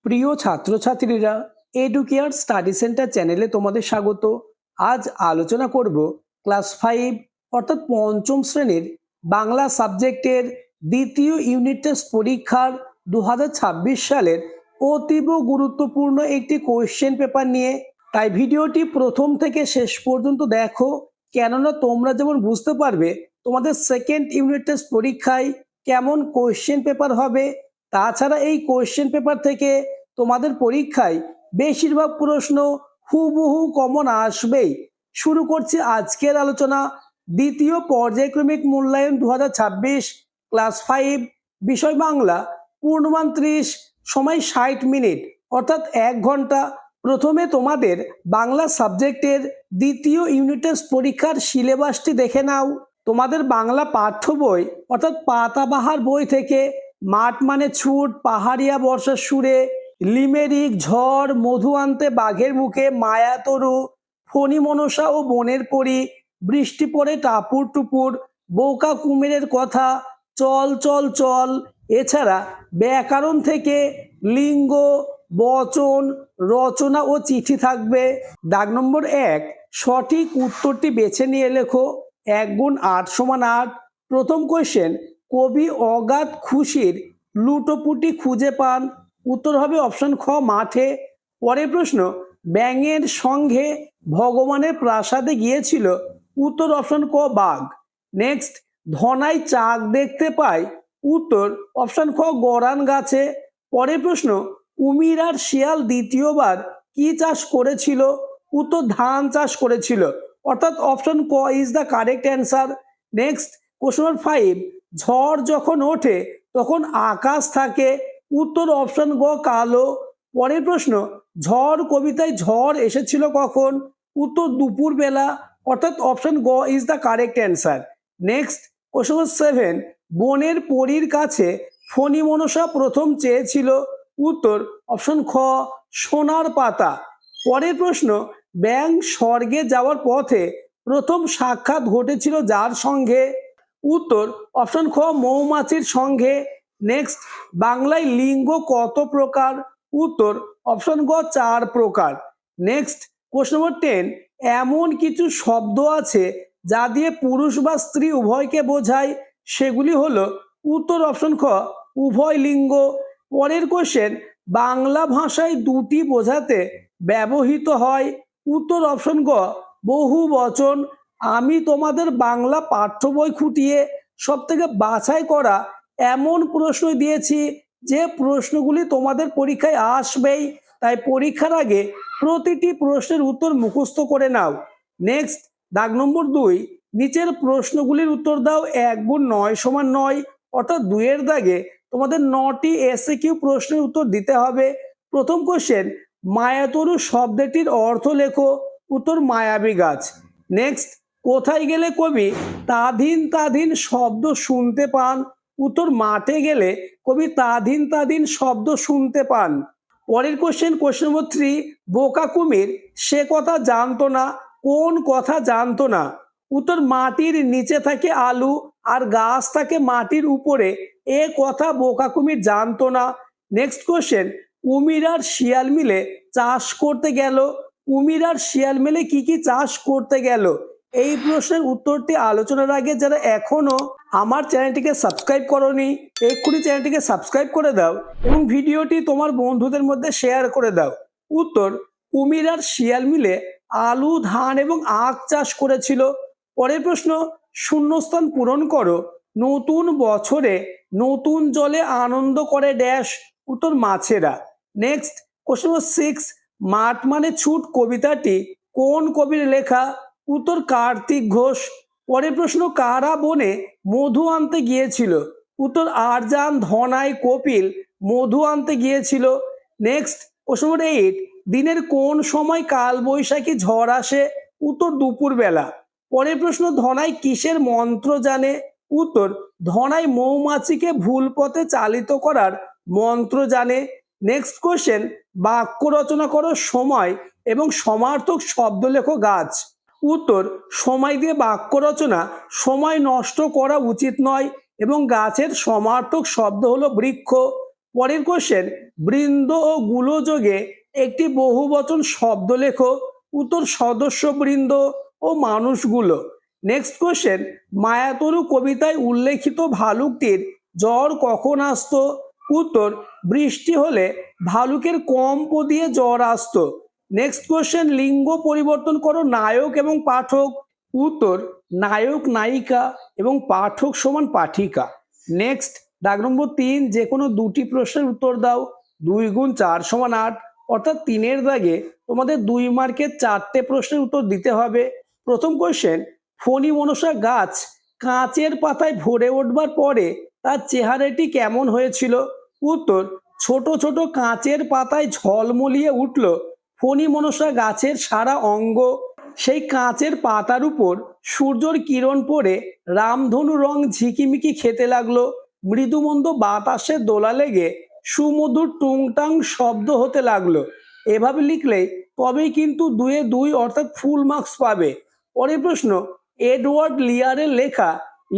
প্রিয় ছাত্রছাত্রীরা, educare study centre চ্যানেলে তোমাদের স্বাগত। আজ আলোচনা করব ক্লাস 5 অর্থাৎ পঞ্চম শ্রেণীর বাংলা সাবজেক্টের দ্বিতীয় ইউনিট টেস্ট পরীক্ষার 2026 সালের অতীব গুরুত্বপূর্ণ একটি কোয়েশ্চেন পেপার নিয়ে। তাই ভিডিওটি প্রথম থেকে শেষ পর্যন্ত দেখো, কেননা তোমরা যেমন বুঝতে পারবে তোমাদের সেকেন্ড ইউনিট টেস্ট পরীক্ষায় কেমন কোয়েশ্চেন পেপার হবে। তাছাড়া এই কোয়েশ্চেন পেপার থেকে তোমাদের পরীক্ষায় বেশিরভাগ প্রশ্ন হুবহু কমন আসবেই। শুরু করছি আজকের আলোচনা। দ্বিতীয় পর্যায়ক্রমিক মূল্যায়ন 2026, ক্লাস 5, বিষয় বাংলা, পূর্ণমান 30, সময় 60 মিনিট অর্থাৎ 1 ঘন্টা। প্রথমে তোমাদের বাংলা সাবজেক্টের দ্বিতীয় ইউনিট টেস্ট পরীক্ষার সিলেবাসটি দেখে নাও। তোমাদের বাংলা পাঠ্য বই অর্থাৎ পাতাবাহার বই থেকে মাঠ মানে ছুট, পাহাড়িয়া বর্ষার সুরে, লিমেরিক, ঝড়, মধু আনতে বাঘের মুখে, মায়াতরু, ফণি মনসা ও বনের পরি, বৃষ্টি পড়ে টাপুর টুপুর, বৌকা কুমিরের কথা, চল চল চল, এছাড়া ব্যাকরণ থেকে লিঙ্গ, বচন, রচনা ও চিঠি থাকবে। দাগ নম্বর 1, সঠিক উত্তরটি বেছে নিয়ে লেখো। 1 গুণ 8 সমান 8। প্রথম কোয়েশ্চেন, কবি অগাধ খুশির লুটোপুটি খুঁজে পান। উত্তর হবে অপশন খ, মাঠে। পরের প্রশ্ন, ব্যাঙের সঙ্গে ভগবানের প্রাসাদে গিয়েছিল। উত্তর অপশন ক, বাঘ। নেক্সট, ধনাই চাক দেখতে পায়। উত্তর অপশন খ, গরান গাছে। পরের প্রশ্ন, কুমির আর শিয়াল দ্বিতীয়বার কি চাষ করেছিল। উত্তর ধান চাষ করেছিল, অর্থাৎ অপশন ক is the correct answer. Next, question number 5, ঝড় যখন ওঠে তখন আকাশ থাকে। উত্তর অপশন গ, কালো। পরের প্রশ্ন, ঝড় কবিতায় ঝড় এসেছিল কখন। উত্তর দুপুর বেলা, অর্থাৎ অপশন গ is the correct answer. Next, question number 7, বনের পরীর কাছে ফণি মনসা প্রথম চেয়েছিল। উত্তর অপশন খ, সোনার পাতা। পরের প্রশ্ন, ব্যাঙ স্বর্গে যাওয়ার পথে প্রথম সাক্ষাৎ ঘটেছিল যার সঙ্গে। উত্তর অপশন খ, মৌমাছির সঙ্গে। নেক্সট, বাংলায় লিঙ্গ কত প্রকার। উত্তর অপশন গ, 4 প্রকার। নেক্সট, কোশ্চেন নম্বর 10, এমন কিছু শব্দ আছে যা দিয়ে পুরুষ বা স্ত্রী উভয়কে বোঝায়, সেগুলি হলো। উত্তর অপশন খ, উভয় লিঙ্গ। পরের কোশ্চেন, বাংলা ভাষায় দুটি বোঝাতে ব্যবহৃত হয়। উত্তর অপশন গ, বহু বচন। আমি তোমাদের বাংলা পাঠ্য বই খুঁটিয়ে সব থেকে বাছাই করা এমন প্রশ্ন দিয়েছি যে প্রশ্নগুলি তোমাদের পরীক্ষায় আসবেই। তাই পরীক্ষার আগে প্রতিটি প্রশ্নের উত্তর মুখস্থ করে নাও। নেক্সট, দাগ নম্বর 2, নিচের প্রশ্নগুলির উত্তর দাও। 1 গুণ 9 সমান 9, অর্থাৎ 2 এর দাগে তোমাদের 9টি এসএকিউ প্রশ্নের উত্তর দিতে হবে। প্রথম কোশ্চেন, মায়াতরু শব্দটির অর্থ লেখো। উত্তর মায়াবী গাছ। নেক্সট, কোথায় গেলে কবি তাধীন তাধীন শব্দ শুনতে পান। উত্তর মাঠে গেলে কবি তাধীন তাধীন শব্দ শুনতে পান। পরের কোশ্চেন, কোশ্চেন নম্বর 3, বোকা কুমির সে কথা জানতো না। কোন কথা জানতো না। উত্তর মাটির নিচে থাকে আলু আর গাছ থাকে মাটির উপরে, এ কথা বোকা কুমির জানতো না। নেক্সট কোশ্চেন, কুমির আর শিয়াল মিলে চাষ করতে গেল। কুমির আর শিয়াল মিলে কি কি চাষ করতে গেল। এই প্রশ্নের উত্তরটি আলোচনার আগে যারা এখনো আমার চ্যানেলটিকে সাবস্ক্রাইব করোনি, এক্ষুনি চ্যানেলটিকে সাবস্ক্রাইব করে দাও এবং ভিডিওটি তোমার বন্ধুদের মধ্যে শেয়ার করে দাও। উত্তর, কুমির আর শিয়াল মিলে আলু, ধান এবং আখ চাষ করেছিল। পরের প্রশ্ন, শূন্যস্থান পূরণ করো। নতুন বছরে নতুন জলে আনন্দ করে ড্যাশ। উত্তর মাছেরা। নেক্সট, কোশ্চেন নম্বর 6, মাঠ মানে ছুট কবিতাটি কোন কবির লেখা। উত্তর কার্তিক ঘোষ। পরের প্রশ্ন, কারা বনে মধু আনতে গিয়েছিল। উত্তর আরজান, ধনাই, কপিল মধু আনতে গিয়েছিল। নেক্সট, কোশ্চেন নম্বর 8, দিনের কোন সময় কালবৈশাখী ঝড় আসে। উত্তর দুপুর বেলা। পরের প্রশ্ন, ধনাই কিসের মন্ত্র জানে। উত্তর ধনাই মৌমাছিকে ভুল পথে চালিত করার মন্ত্র জানে। নেক্সট কোশ্চেন, বাক্য রচনা করো। সময় এবং সমার্থক শব্দ লেখো গাছ। উত্তর, সময় দিয়ে বাক্য রচনা। সময় নষ্ট করা উচিত নয় এবং গাছের সমার্থক শব্দ হলো বৃক্ষ। পরের কোশ্চেন, বৃন্দ ও গুলো যোগে একটি বহুবচন শব্দ লেখো। উত্তর, সদস্যবৃন্দ ও মানুষগুলো। নেক্সট কোশ্চেন, মায়াতরু কবিতায় উল্লেখিত ভালুকটির জ্বর কখন আসতো? উত্তর, বৃষ্টি হলে ভালুকের কম্প দিয়ে জ্বর আসতো। নেক্সট কোশ্চেন, লিঙ্গ পরিবর্তন করো নায়ক এবং পাঠক। উত্তর, নায়ক নায়িকা এবং পাঠক সমান পাঠিকা। নেক্সট, দাগ নম্বর 3, যে কোনো দুটি প্রশ্নের উত্তর দাও। 2 গুণ 4 সমান 8, অর্থাৎ 3-এর দাগে তোমাদের 2 মার্কের 4টে প্রশ্নের উত্তর দিতে হবে। প্রথম কোশ্চেন, ফণী মনসা গাছ কাঁচের পাতায় ভরে উঠবার পরে তার চেহারাটি কেমন হয়েছিল? উত্তর, ছোট ছোট কাঁচের পাতায় ঝলমলিয়ে উঠল ফণী মনসা গাছের সারা অঙ্গ। সেই কাঁচের পাতার উপর সূর্যের কিরণ পড়ে রামধনু রং ঝিকিমিকি খেতে লাগলো। মৃদুমন্দ বাতাসে দোলা লেগে সুমধুর টুংটাং শব্দ হতে লাগলো। এভাবে লিখলে তবেই কিন্তু 2-এ 2 অর্থাৎ ফুল মার্কস পাবে। পরের প্রশ্ন, এডওয়ার্ড লিয়ারের লেখা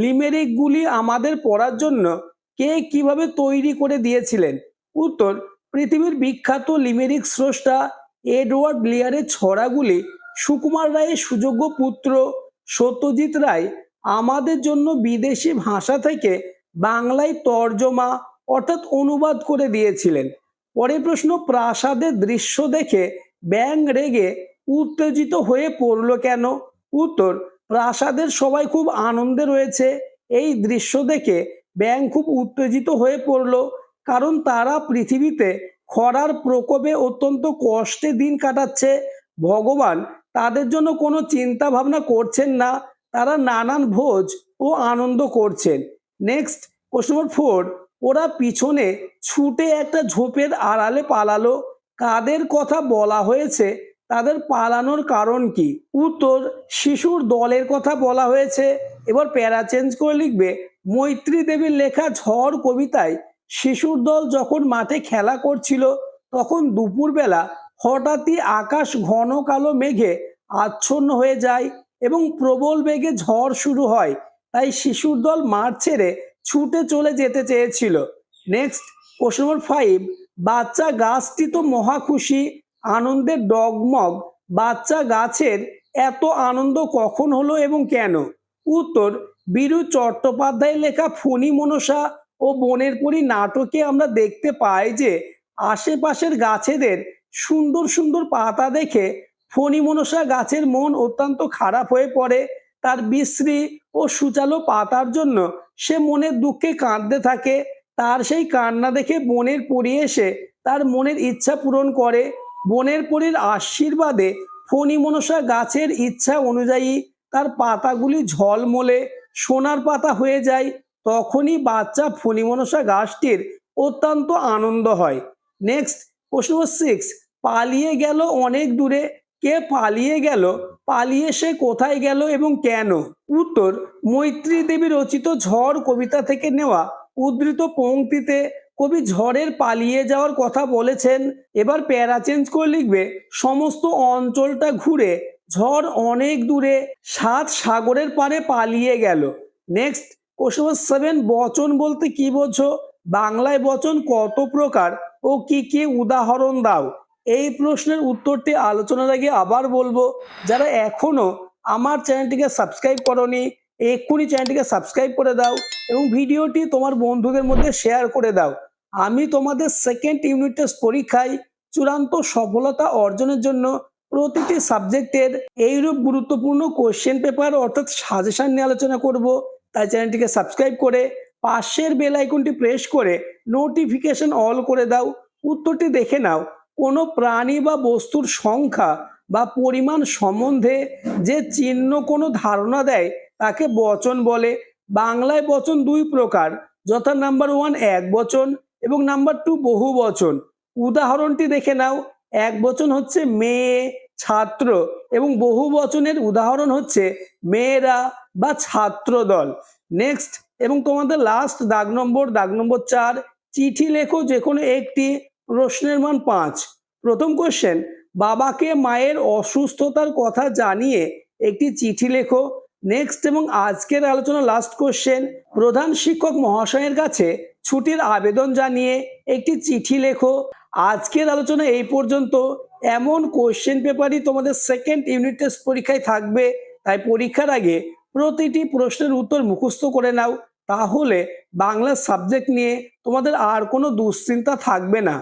লিমেরিকগুলি আমাদের পড়ার জন্য কে কিভাবে তৈরি করে দিয়েছিলেন? উত্তর, পৃথিবীর বিখ্যাত লিমেরিক স্রষ্টা এডওয়ার্ড লিয়ারের ছড়াগুলি সুকুমার রায়ের সুযোগ্য পুত্র সত্যজিৎ রায় আমাদের জন্য বিদেশি ভাষা থেকে বাংলায় তর্জমা অর্থাৎ অনুবাদ করে দিয়েছিলেন। পরের প্রশ্ন, প্রাসাদের দৃশ্য দেখে ব্যাঙ রেগে উত্তেজিত হয়ে পড়ল কেন? উত্তর, প্রাসাদের সবাই খুব আনন্দে রয়েছে। এই দৃশ্য দেখে ব্যাঙ খুব উত্তেজিত হয়ে পড়ল, কারণ তারা পৃথিবীতে খরার প্রকোপে অত্যন্ত কষ্টে দিন কাটাচ্ছে। ভগবান তাদের জন্য কোনো চিন্তা ভাবনা করছেন না, তারা নানান ভোজ ও আনন্দ করছেন। নেক্সট, কোশ্চেন নম্বর 4, ওরা পিছনে ছুটে একটা ঝোপের আড়ালে পালালো। কাদের কথা বলা হয়েছে? তাদের পালানোর কারণ কি? উত্তর, শিশুর দলের কথা বলা হয়েছে। এবার প্যারা চেঞ্জ করে লিখবে, মৈত্রী দেবীর লেখা ঝড় কবিতায় শিশুর দল যখন মাঠে খেলা করছিল তখন দুপুরবেলা হঠাৎই আকাশ ঘন কালো মেঘে আচ্ছন্ন হয়ে যায় এবং প্রবল বেগে ঝড় শুরু হয়। তাই শিশুর দল মাঠ ছেড়ে ছুটে চলে যেতে চেয়েছিল। নেক্সট, কোশ্চেন নম্বর 5, বাচ্চা গাছটি তো মহা খুশি, আনন্দের ডগমগ। বাচ্চা গাছের এত আনন্দ কখন হলো এবং কেন? উত্তর, বীরু চট্টোপাধ্যায়ের লেখা ফণী মনসা ও বনের পরী নাটকে আমরা দেখতে পাই যে আশেপাশের গাছেদের সুন্দর সুন্দর পাতা দেখে ফণী মনসা গাছের মন অত্যন্ত খারাপ হয়ে পড়ে। তার বিশ্রী ও সুচালো পাতার জন্য সে মনের দুঃখে কাঁদতে থাকে। তার সেই কান্না দেখে বনের পরী এসে তার মনের ইচ্ছা পূরণ করে। বনের পরীর আশীর্বাদে ফণী মনসা গাছের ইচ্ছা অনুযায়ী তার পাতাগুলি ঝলমলে সোনার পাতা হয়ে যায়। তখনই বাচ্চা ফণী মনসা গাছটির অত্যন্ত আনন্দ হয়। নেক্সট, প্রশ্ন 6, পালিয়ে গেল অনেক দূরে। কে পালিয়ে গেল? পালিয়ে সে কোথায় গেল এবং কেন? উত্তর, মৈত্রী দেবী রচিত ঝড় কবিতা থেকে নেওয়া উদ্ধৃত পংক্তিতে কবি ঝড়ের পালিয়ে যাওয়ার কথা বলেছেন। এবার প্যারা চেঞ্জ করে লিখবে, সমস্ত অঞ্চলটা ঘুরে ঝড় অনেক দূরে 7 সাগরের পারে পালিয়ে গেল। নেক্সট, কোশ্চেন 7, বচন বলতে কি বোঝো? বাংলায় বচন কত প্রকার ও কি কি উদাহরণ দাও? এই প্রশ্নের উত্তরটি আলোচনার আগে আবার বলবো, যারা এখনো আমার চ্যানেলটিকে সাবস্ক্রাইব করোনি এক্ষুনি চ্যানেলটিকে সাবস্ক্রাইব করে দাও এবং ভিডিওটি তোমার বন্ধুদের মধ্যে শেয়ার করে দাও। আমি তোমাদের সেকেন্ড ইউনিট টেস্ট পরীক্ষায় চূড়ান্ত সফলতা অর্জনের জন্য প্রতিটি সাবজেক্টের এইরূপ গুরুত্বপূর্ণ কোশ্চেন পেপার অর্থাৎ সাজেশন নিয়ে আলোচনা করব। তাই চ্যানেলটিকে সাবস্ক্রাইব করে পাশের বেল আইকনটি প্রেস করে নোটিফিকেশন অল করে দাও। উত্তরটি দেখে নাও, কোনো প্রাণী বা বস্তুর সংখ্যা বা পরিমাণ সম্বন্ধে যে চিহ্ন কোনো ধারণা দেয় তাকে বচন বলে। বাংলায় বচন 2 প্রকার, যথা নাম্বার 1 এক বচন এবং নাম্বার 2 বহু বচন। উদাহরণটি দেখে নাও, এক বচন হচ্ছে মেয়ে, ছাত্র এবং বহু বচনের উদাহরণ হচ্ছে মেয়েরা বা ছাত্র দল। নেক্সট, এবং তোমাদের লাস্ট দাগ নম্বর 4, চিঠি লেখো যে কোনো একটি, প্রশ্নের মান 5। প্রথম কোশ্চেন, বাবাকে মায়ের অসুস্থতার কথা জানিয়ে একটি চিঠি লেখো। নেক্সট, এবং আজকের আলোচনা লাস্ট কোশ্চেন, প্রধান শিক্ষক মহাশয়ের কাছে ছুটির আবেদন জানিয়ে একটি চিঠি লেখো। আজকের আলোচনা এই পর্যন্ত। এমন কোশ্চেন পেপারই তোমাদের সেকেন্ড ইউনিট টেস্ট পরীক্ষায় থাকবে, তাই পরীক্ষার আগে প্রতিটি প্রশ্নের উত্তর মুখস্থ করে নাও, তাহলে বাংলা সাবজেক্ট নিয়ে তোমাদের আর কোনো দুশ্চিন্তা থাকবে না।